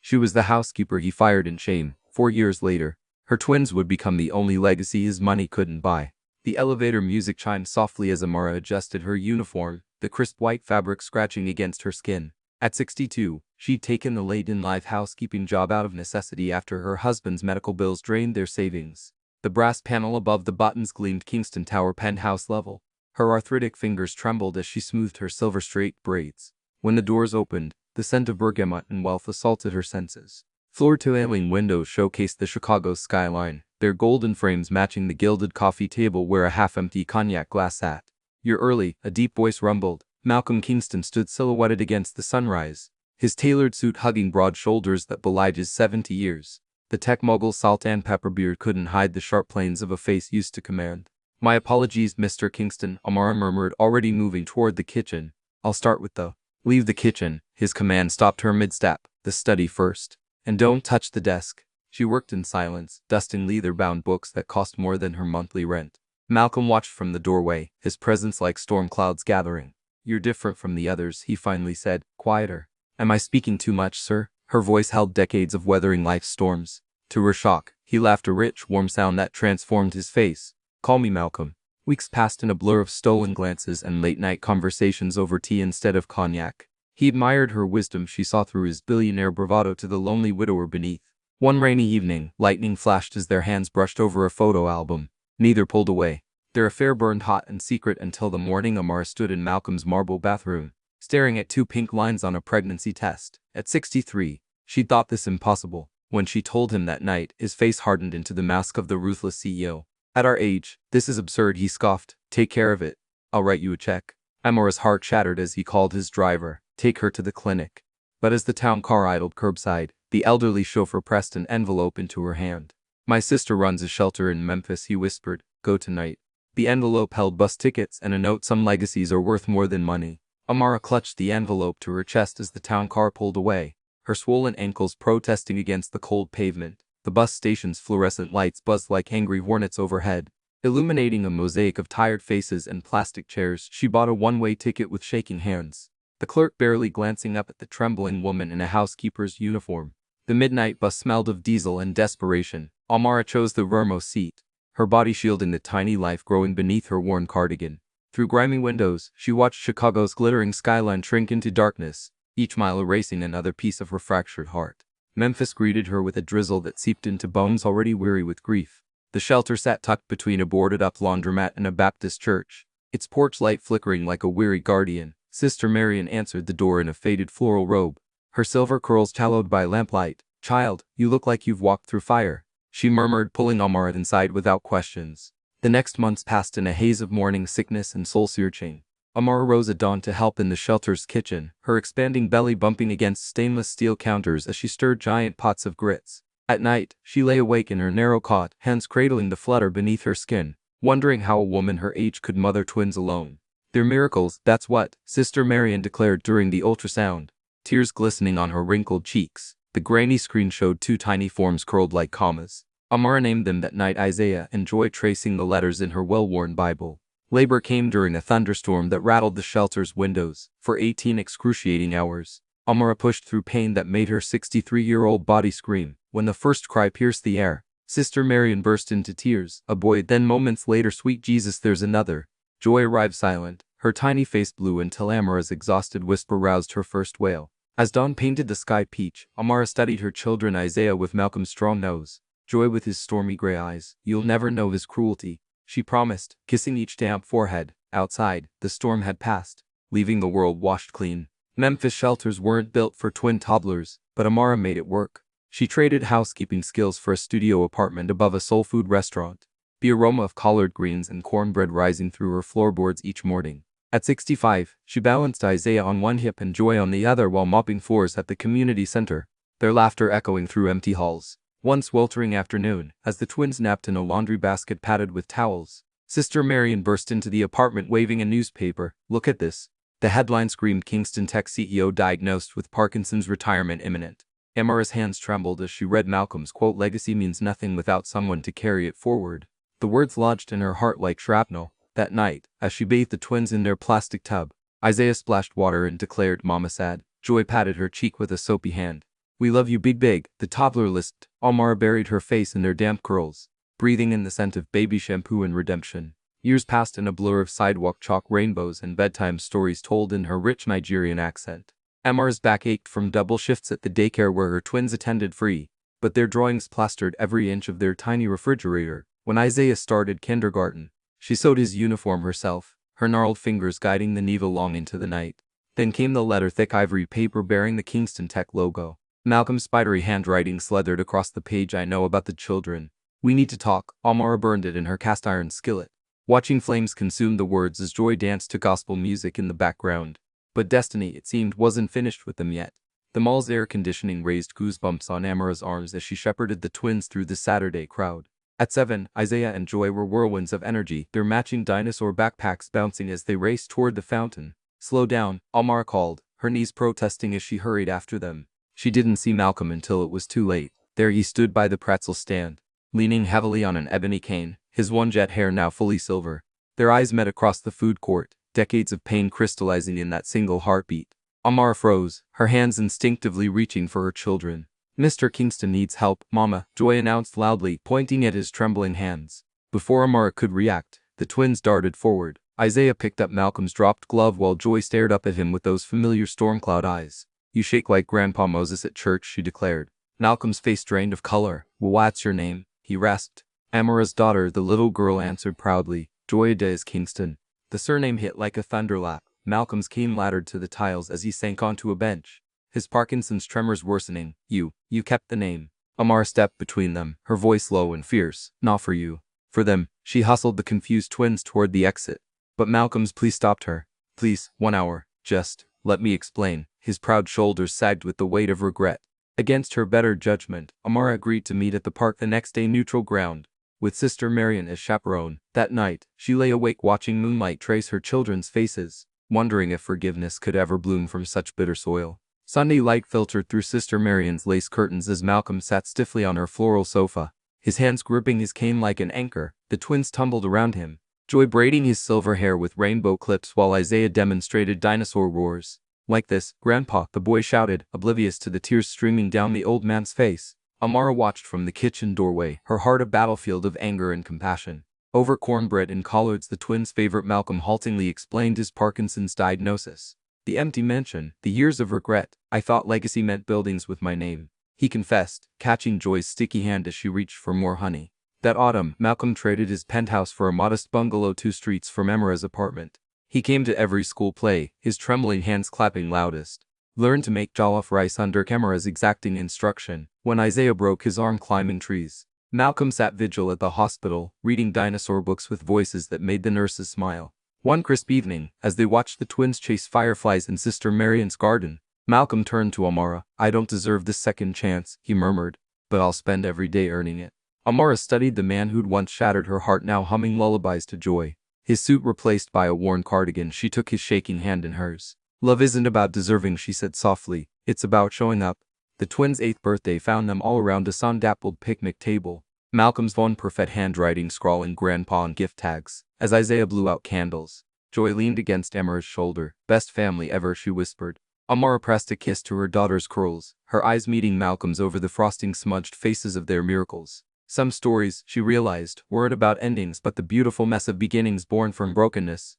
She was the housekeeper he fired in shame. 4 years later, her twins would become the only legacy his money couldn't buy. The elevator music chimed softly as Amara adjusted her uniform, the crisp white fabric scratching against her skin. At 62, she'd taken the late-in-life housekeeping job out of necessity after her husband's medical bills drained their savings. The brass panel above the buttons gleamed Kingston Tower penthouse level. Her arthritic fingers trembled as she smoothed her silver straight braids. When the doors opened, the scent of bergamot and wealth assaulted her senses. Floor-to-ceiling windows showcased the Chicago skyline, their golden frames matching the gilded coffee table where a half-empty cognac glass sat. "You're early," a deep voice rumbled. Malcolm Kingston stood silhouetted against the sunrise, his tailored suit hugging broad shoulders that belied his 70 years. The tech mogul's salt and pepper beard couldn't hide the sharp planes of a face used to command. "My apologies, Mr. Kingston," Amara murmured, already moving toward the kitchen. "I'll start with the—" "Leave the kitchen," his command stopped her mid-step. "The study first. And don't touch the desk." She worked in silence, dusting leather-bound books that cost more than her monthly rent. Malcolm watched from the doorway, his presence like storm clouds gathering. "You're different from the others," he finally said, quieter. "Am I speaking too much, sir?" Her voice held decades of weathering life's storms. To her shock, he laughed, a rich, warm sound that transformed his face. "Call me Malcolm." Weeks passed in a blur of stolen glances and late-night conversations over tea instead of cognac. He admired her wisdom. She saw through his billionaire bravado to the lonely widower beneath. One rainy evening, lightning flashed as their hands brushed over a photo album. Neither pulled away. Their affair burned hot and secret until the morning Amara stood in Malcolm's marble bathroom, staring at 2 pink lines on a pregnancy test. At 63, she'd thought this impossible. When she told him that night, his face hardened into the mask of the ruthless CEO. "At our age, this is absurd," he scoffed. "Take care of it. I'll write you a check." Amara's heart shattered as he called his driver. "Take her to the clinic." But as the town car idled curbside, the elderly chauffeur pressed an envelope into her hand. "My sister runs a shelter in Memphis," he whispered. "Go tonight." The envelope held bus tickets and a note: "Some legacies are worth more than money." Amara clutched the envelope to her chest as the town car pulled away, her swollen ankles protesting against the cold pavement. The bus station's fluorescent lights buzzed like angry hornets overhead, illuminating a mosaic of tired faces and plastic chairs. She bought a one-way ticket with shaking hands, the clerk barely glancing up at the trembling woman in a housekeeper's uniform. The midnight bus smelled of diesel and desperation. Amara chose the rearmost seat, her body shielding the tiny life growing beneath her worn cardigan. Through grimy windows, she watched Chicago's glittering skyline shrink into darkness, each mile erasing another piece of her fractured heart. Memphis greeted her with a drizzle that seeped into bones already weary with grief. The shelter sat tucked between a boarded-up laundromat and a Baptist church, its porch light flickering like a weary guardian. Sister Marian answered the door in a faded floral robe, her silver curls hallowed by lamplight. "Child, you look like you've walked through fire," she murmured, pulling Amara inside without questions. The next months passed in a haze of mourning, sickness, and soul-searching. Amara rose at dawn to help in the shelter's kitchen, her expanding belly bumping against stainless steel counters as she stirred giant pots of grits. At night, she lay awake in her narrow cot, hands cradling the flutter beneath her skin, wondering how a woman her age could mother twins alone. "They're miracles, that's what," Sister Marian declared during the ultrasound, tears glistening on her wrinkled cheeks. The grainy screen showed 2 tiny forms curled like commas. Amara named them that night Isaiah and Joy, tracing the letters in her well-worn Bible. Labor came during a thunderstorm that rattled the shelter's windows. For 18 excruciating hours, Amara pushed through pain that made her 63-year-old body scream. When the first cry pierced the air, Sister Marian burst into tears. "A boy," then moments later, "Sweet Jesus, there's another." Joy arrived silent, her tiny face blue until Amara's exhausted whisper roused her first wail. As dawn painted the sky peach, Amara studied her children, Isaiah with Malcolm's strong nose, Joy with his stormy gray eyes. "You'll never know his cruelty," she promised, kissing each damp forehead. Outside, the storm had passed, leaving the world washed clean. Memphis shelters weren't built for twin toddlers, but Amara made it work. She traded housekeeping skills for a studio apartment above a soul food restaurant, the aroma of collard greens and cornbread rising through her floorboards each morning. At 65, she balanced Isaiah on one hip and Joy on the other while mopping floors at the community center, their laughter echoing through empty halls. One sweltering afternoon, as the twins napped in a laundry basket padded with towels, Sister Marian burst into the apartment waving a newspaper. "Look at this." The headline screamed: "Kingston Tech CEO diagnosed with Parkinson's, retirement imminent." Amara's hands trembled as she read Malcolm's quote: "Legacy means nothing without someone to carry it forward." The words lodged in her heart like shrapnel. That night, as she bathed the twins in their plastic tub, Isaiah splashed water and declared, "Mama sad." Joy patted her cheek with a soapy hand. "We love you big," the toddler lisped. Amara buried her face in their damp curls, breathing in the scent of baby shampoo and redemption. Years passed in a blur of sidewalk chalk rainbows and bedtime stories told in her rich Nigerian accent. Amara's back ached from double shifts at the daycare where her twins attended free, but their drawings plastered every inch of their tiny refrigerator. When Isaiah started kindergarten, she sewed his uniform herself, her gnarled fingers guiding the needle long into the night. Then came the letter-thick ivory paper bearing the Kingston Tech logo. Malcolm's spidery handwriting slithered across the page. "I know about the children. We need to talk." Amara burned it in her cast-iron skillet, watching flames consume the words as Joy danced to gospel music in the background. But destiny, it seemed, wasn't finished with them yet. The mall's air conditioning raised goosebumps on Amara's arms as she shepherded the twins through the Saturday crowd. At 7, Isaiah and Joy were whirlwinds of energy, their matching dinosaur backpacks bouncing as they raced toward the fountain. "Slow down," Amara called, her knees protesting as she hurried after them. She didn't see Malcolm until it was too late. There he stood by the pretzel stand, leaning heavily on an ebony cane, his one jet hair now fully silver. Their eyes met across the food court, decades of pain crystallizing in that single heartbeat. Amara froze, her hands instinctively reaching for her children. "Mr. Kingston needs help, Mama," Joy announced loudly, pointing at his trembling hands. Before Amara could react, the twins darted forward. Isaiah picked up Malcolm's dropped glove while Joy stared up at him with those familiar storm cloud eyes. "You shake like Grandpa Moses at church," she declared. Malcolm's face drained of color. "Well, what's your name?" he rasped. "Amara's daughter," the little girl answered proudly. "Joy Ada's Kingston." The surname hit like a thunderlap. Malcolm's cane laddered to the tiles as he sank onto a bench, his Parkinson's tremors worsening. You kept the name." Amara stepped between them, her voice low and fierce. "Not for you. For them." She hustled the confused twins toward the exit. But Malcolm's plea stopped her. "Please, 1 hour. Just let me explain." His proud shoulders sagged with the weight of regret. Against her better judgment, Amara agreed to meet at the park the next day, neutral ground, with Sister Marian as chaperone. That night, she lay awake watching moonlight trace her children's faces, wondering if forgiveness could ever bloom from such bitter soil. Sunday light filtered through Sister Marian's lace curtains as Malcolm sat stiffly on her floral sofa, his hands gripping his cane like an anchor. The twins tumbled around him, Joy braiding his silver hair with rainbow clips while Isaiah demonstrated dinosaur roars. "Like this, Grandpa," the boy shouted, oblivious to the tears streaming down the old man's face. Amara watched from the kitchen doorway, her heart a battlefield of anger and compassion. Over cornbread and collards, the twins' favorite, Malcolm haltingly explained his Parkinson's diagnosis. "The empty mansion, the years of regret. I thought legacy meant buildings with my name," he confessed, catching Joy's sticky hand as she reached for more honey. That autumn, Malcolm traded his penthouse for a modest bungalow 2 streets from Amara's apartment. He came to every school play, his trembling hands clapping loudest. Learned to make jollof rice under Amara's exacting instruction. When Isaiah broke his arm climbing trees, Malcolm sat vigil at the hospital, reading dinosaur books with voices that made the nurses smile. One crisp evening, as they watched the twins chase fireflies in Sister Marian's garden, Malcolm turned to Amara. "I don't deserve this second chance," he murmured, "but I'll spend every day earning it." Amara studied the man who'd once shattered her heart, now humming lullabies to Joy. His suit replaced by a worn cardigan, she took his shaking hand in hers. "Love isn't about deserving," she said softly. "It's about showing up." The twins' 8th birthday found them all around a sun-dappled picnic table, Malcolm's von Perfet handwriting scrawling Grandpa on gift tags. As Isaiah blew out candles, Joy leaned against Amara's shoulder. "Best family ever," she whispered. Amara pressed a kiss to her daughter's curls, her eyes meeting Malcolm's over the frosting-smudged faces of their miracles. Some stories, she realized, weren't about endings but the beautiful mess of beginnings born from brokenness.